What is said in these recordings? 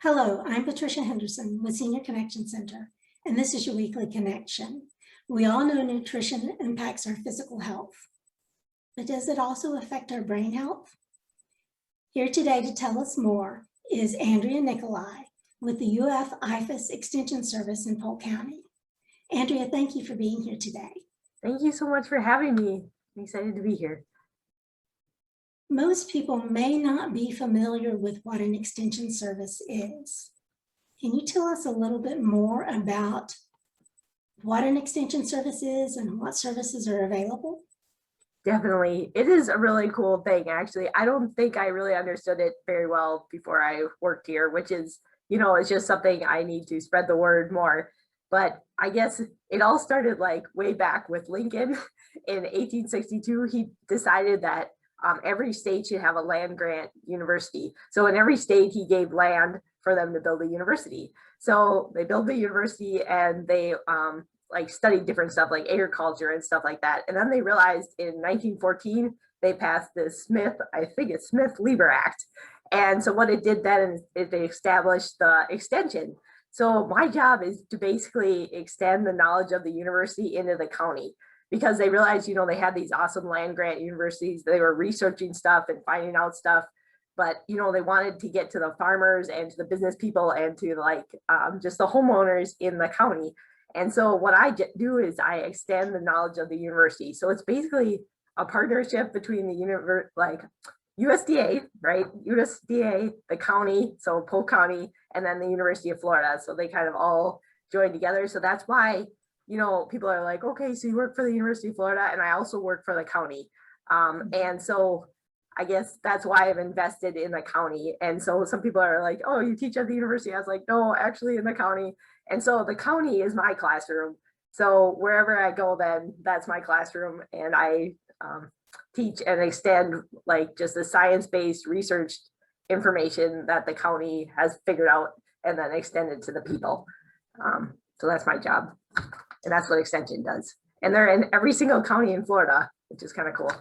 Hello, I'm Patricia Henderson with Senior Connection Center, and this is your weekly connection. We all know nutrition impacts our physical health, but does it also affect our brain health? Here today to tell us more is Andrea Nikolai with the UF IFAS Extension Service in Polk County. Andrea, thank you for being here today. Thank you so much for having me. I'm excited to be here. Most people may not be familiar with what an extension service is. Can you tell us a little bit more about what an extension service is and what services are available? Definitely. It is a really cool thing, actually. I don't think I really understood it very well before I worked here, which is, it's just something I need to spread the word more. But I guess it all started like way back with Lincoln in 1862. He decided that every state should have a land grant university. So in every state, he gave land for them to build a university. So they built the university and they like studied different stuff like agriculture and stuff like that. And then they realized in 1914, they passed this I think it's Smith-Lieber Act. And so what it did then is they established the extension. So my job is to basically extend the knowledge of the university into the county, because they realized, they had these awesome land grant universities. They were researching stuff and finding out stuff, but, they wanted to get to the farmers and to the business people and to just the homeowners in the county. And so what I do is I extend the knowledge of the university. So it's basically a partnership between the USDA, right? USDA, the county, so Polk County, and then the University of Florida. So they kind of all join together. So that's why, people are like, okay, so you work for the University of Florida, and I also work for the county. And so I guess that's why I've invested in the county. And so some people are like, oh, you teach at the university. I was like, no, actually in the county. And so the county is my classroom. So wherever I go, then that's my classroom. And I teach and extend just the science-based research information that the county has figured out and then extend it to the people. So that's my job. And that's what extension does. And they're in every single county in Florida, which is kind of cool,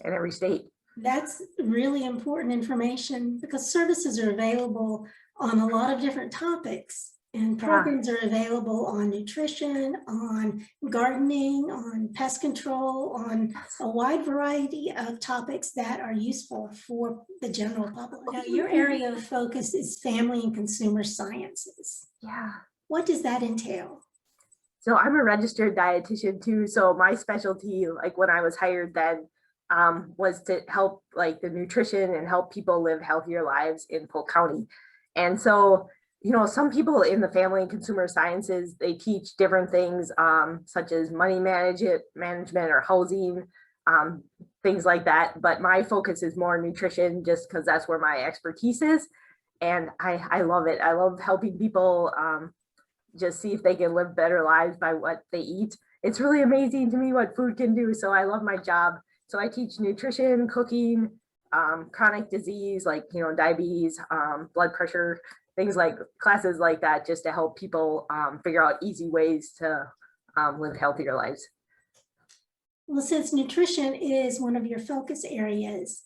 and every state. That's really important information because services are available on a lot of different topics, and programs are available on nutrition, on gardening, on pest control, on a wide variety of topics that are useful for the general public. Now, your area of focus is family and consumer sciences. Yeah. What does that entail? So I'm a registered dietitian too. So my specialty, when I was hired then, was to help the nutrition and help people live healthier lives in Polk County. And so, some people in the family and consumer sciences, they teach different things, such as money management or housing, things like that. But my focus is more nutrition, just because that's where my expertise is. And I love it. I love helping people just see if they can live better lives by what they eat. It's really amazing to me what food can do. So I love my job. So I teach nutrition, cooking, chronic disease, diabetes, blood pressure, things classes like that, just to help people figure out easy ways to live healthier lives. Well, since nutrition is one of your focus areas,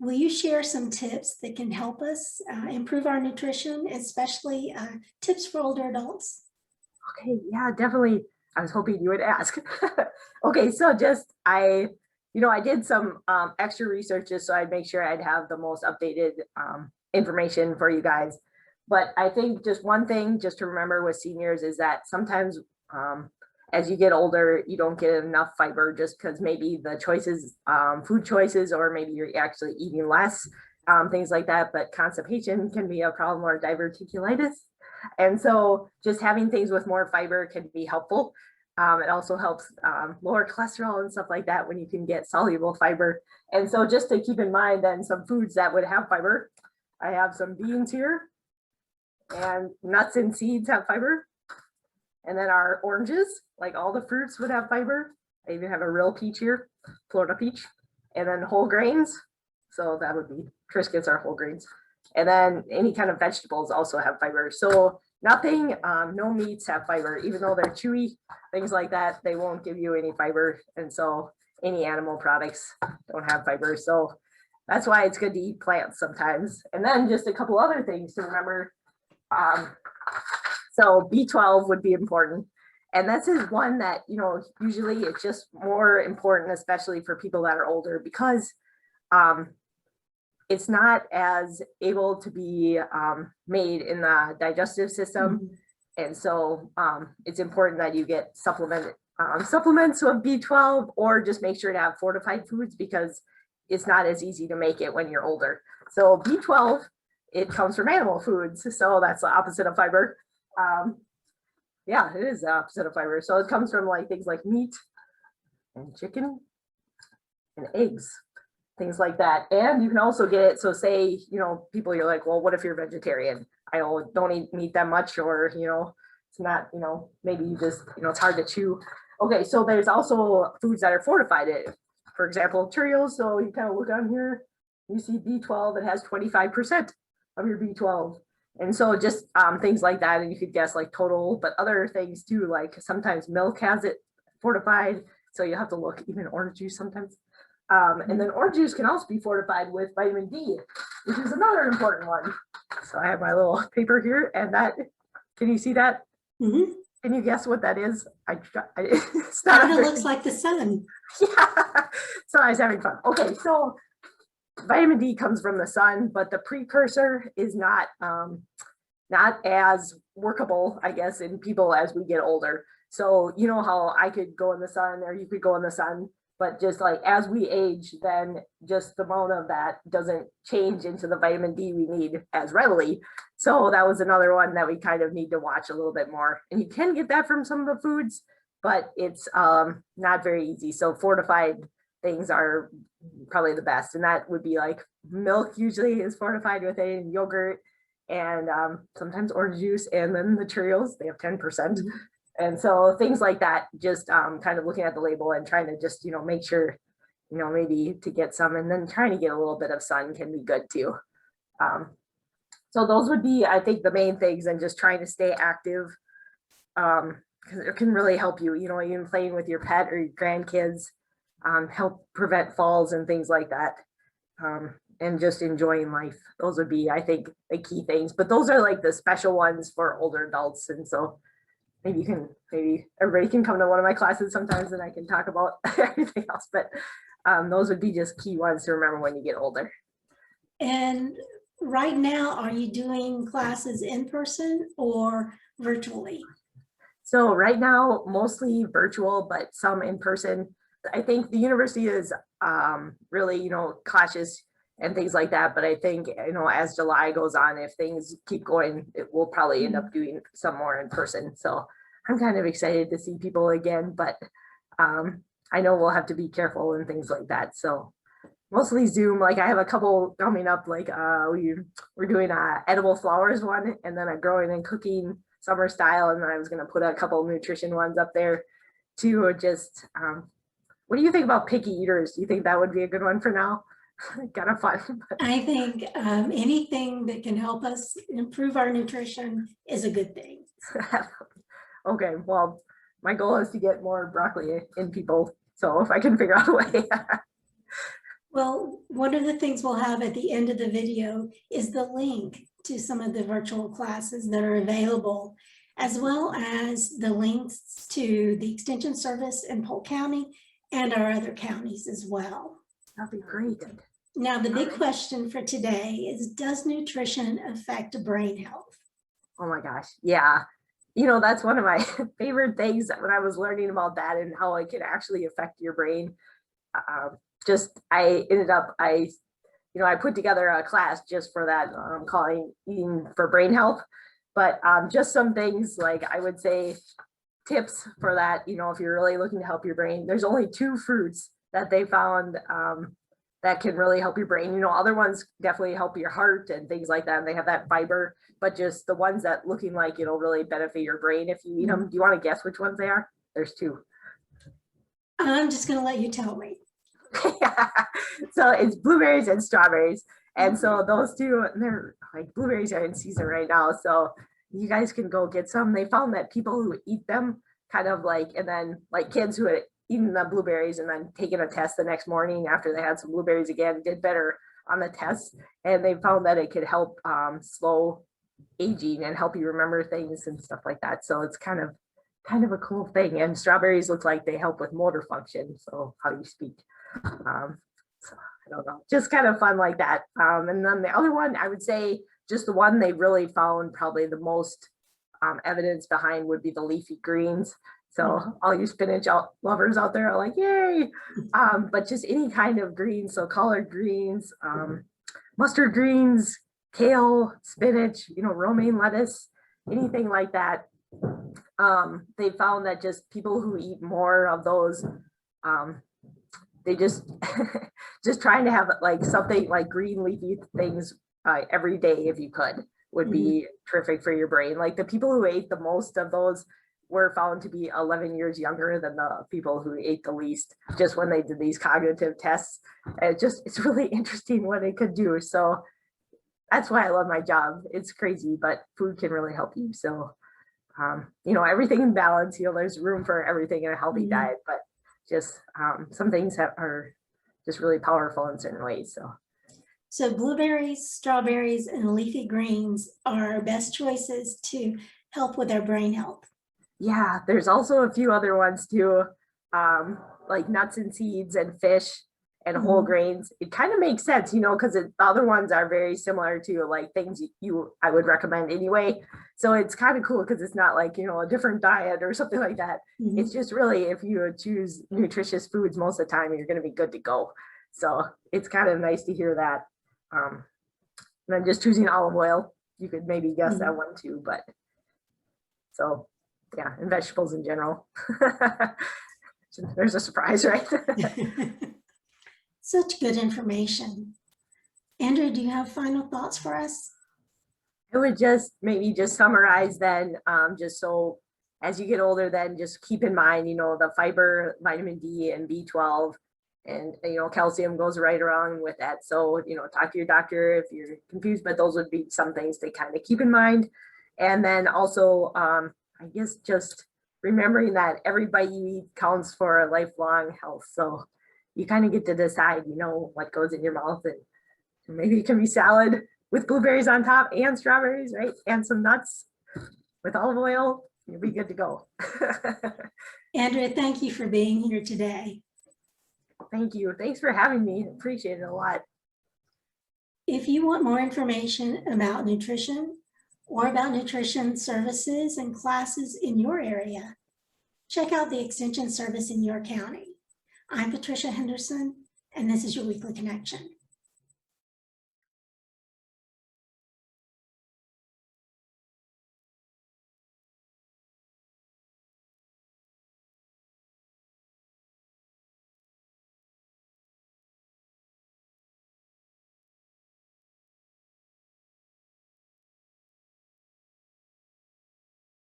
will you share some tips that can help us improve our nutrition, especially tips for older adults? Okay, yeah, definitely. I was hoping you would ask. Okay, so I did some extra research just so I'd make sure I'd have the most updated information for you guys. But I think just one thing just to remember with seniors is that sometimes as you get older, you don't get enough fiber just because maybe the choices, food choices, or maybe you're actually eating less, things like that. But constipation can be a problem, or diverticulitis. And so just having things with more fiber can be helpful. It also helps lower cholesterol and stuff like that when you can get soluble fiber. And so just to keep in mind then some foods that would have fiber, I have some beans here, and nuts and seeds have fiber. And then our oranges, all the fruits would have fiber. I even have a real peach here, Florida peach. And then whole grains. So that would be, Triscuits are whole grains. And then any kind of vegetables also have fiber. So nothing, no meats have fiber, even though they're chewy, things like that, they won't give you any fiber. And so any animal products don't have fiber. So that's why it's good to eat plants sometimes. And then just a couple other things to remember So B12 would be important. And this is one that, you know, usually it's just more important, especially for people that are older, because it's not as able to be made in the digestive system. And so it's important that you get supplements of B12, or just make sure to have fortified foods, because it's not as easy to make it when you're older. So B12, it comes from animal foods. So that's the opposite of fiber. Yeah, it is the opposite of fiber. So it comes from like things like meat and chicken and eggs, things like that. And you can also get it. So say, you know, people, you're like, well, what if you're vegetarian? I don't eat meat that much, or, you know, it's not, you know, maybe you just, you know, it's hard to chew. Okay, so there's also foods that are fortified. For example, Cheerios. So you kind of look on here, you see B12, it has 25% of your B12. And so just things like that, and you could guess like total, but other things too, like sometimes milk has it fortified. So you have to look, even orange juice sometimes. And then orange juice can also be fortified with vitamin D, which is another important one. So I have my little paper here, and that, can you see that? Mm-hmm. Can you guess what that is? It's not kind of looks like the sun. Yeah. So I was having fun. Okay, so vitamin D comes from the sun, but the precursor is not as workable, I guess, in people as we get older. So you know how I could go in the sun, or you could go in the sun, but just like as we age, then just the amount of that doesn't change into the vitamin D we need as readily. So that was another one that we kind of need to watch a little bit more. And you can get that from some of the foods, but it's not very easy. So fortified things are probably the best, and that would be like milk usually is fortified with it, and yogurt, and sometimes orange juice, and then the Cheerios, they have 10%. And so things like that, just kind of looking at the label and trying to just, you know, make sure, you know, maybe to get some, and then trying to get a little bit of sun can be good too. So those would be, I think, the main things, and just trying to stay active, because it can really help you, you know, even playing with your pet or your grandkids, help prevent falls and things like that. And just enjoying life. Those would be, I think, the key things, but those are like the special ones for older adults. And so maybe everybody can come to one of my classes sometimes, and I can talk about everything else, but those would be just key ones to remember when you get older. And right now, are you doing classes in person or virtually? So right now, mostly virtual, but some in person. I think the university is really, you know, cautious and things like that. But I think, you know, as July goes on, if things keep going, it will probably end up doing some more in person. So I'm kind of excited to see people again, but I know we'll have to be careful and things like that. So mostly Zoom. Like I have a couple coming up, like we're doing a edible flowers one, and then a growing and cooking summer style. And then I was going to put a couple nutrition ones up there too. Just what do you think about picky eaters? Do you think that would be a good one for now? Kind of fun. I think anything that can help us improve our nutrition is a good thing. Okay, well, my goal is to get more broccoli in people. So if I can figure out a way. Well, one of the things we'll have at the end of the video is the link to some of the virtual classes that are available, as well as the links to the Extension Service in Polk County and our other counties as well. That'd be great. Now, the big question for today is, does nutrition affect brain health? Oh my gosh, yeah. You know, that's one of my favorite things when I was learning about that and how it can actually affect your brain. I put together a class just for that, calling Eating for Brain Health. But just some things, like I would say tips for that, you know, if you're really looking to help your brain, there's only 2 fruits that they found that can really help your brain. You know, other ones definitely help your heart and things like that, and they have that fiber, but just the ones that looking like it'll really benefit your brain if you eat them. Do you want to guess which ones they are? There's 2. I'm just going to let you tell me. So it's blueberries and strawberries. And so those 2, they're like, blueberries are in season right now, so you guys can go get some. They found that people who eat them kind of like, and then like kids who had eaten the blueberries and then taken a test the next morning after they had some blueberries again, did better on the test. And they found that it could help slow aging and help you remember things and stuff like that. So it's kind of a cool thing. And strawberries look like they help with motor function, so how you speak. So I don't know, just kind of fun like that. And then the other one, I would say, just the one they really found probably the most evidence behind would be the leafy greens. So all you spinach lovers out there are like, yay! But just any kind of greens, so collard greens, mustard greens, kale, spinach, romaine lettuce, anything like that. They found that just people who eat more of those, they just trying to have like something like green leafy things every day if you could would be terrific for your brain. Like the people who ate the most of those were found to be 11 years younger than the people who ate the least, just when they did these cognitive tests. And it's really interesting what it could do. So that's why I love my job. It's crazy, but food can really help you. So, everything in balance, there's room for everything in a healthy diet, but just some things that are just really powerful in certain ways. So blueberries, strawberries, and leafy greens are our best choices to help with our brain health. Yeah, there's also a few other ones too, like nuts and seeds and fish and whole grains. It kind of makes sense, because the other ones are very similar to like things I would recommend anyway. So it's kind of cool because it's not like, a different diet or something like that. It's just really, if you choose nutritious foods most of the time, you're going to be good to go. So it's kind of nice to hear that. And then just choosing olive oil, you could maybe guess that one too, but so yeah, and vegetables in general. There's a surprise, right? Such good information. Andrea, do you have final thoughts for us? I would just maybe just summarize then, just so as you get older, then just keep in mind, the fiber, vitamin D and B12, and calcium goes right along with that. So, talk to your doctor if you're confused, but those would be some things to kind of keep in mind. And then also, I guess just remembering that every bite you eat counts for lifelong health. So you kind of get to decide, what goes in your mouth, and maybe it can be salad with blueberries on top and strawberries, right? And some nuts with olive oil. You'll be good to go. Andrea, thank you for being here today. Thank you. Thanks for having me. Appreciate it a lot. If you want more information about nutrition or about nutrition services and classes in your area, check out the Extension service in your county. I'm Patricia Henderson, and this is your Weekly Connection.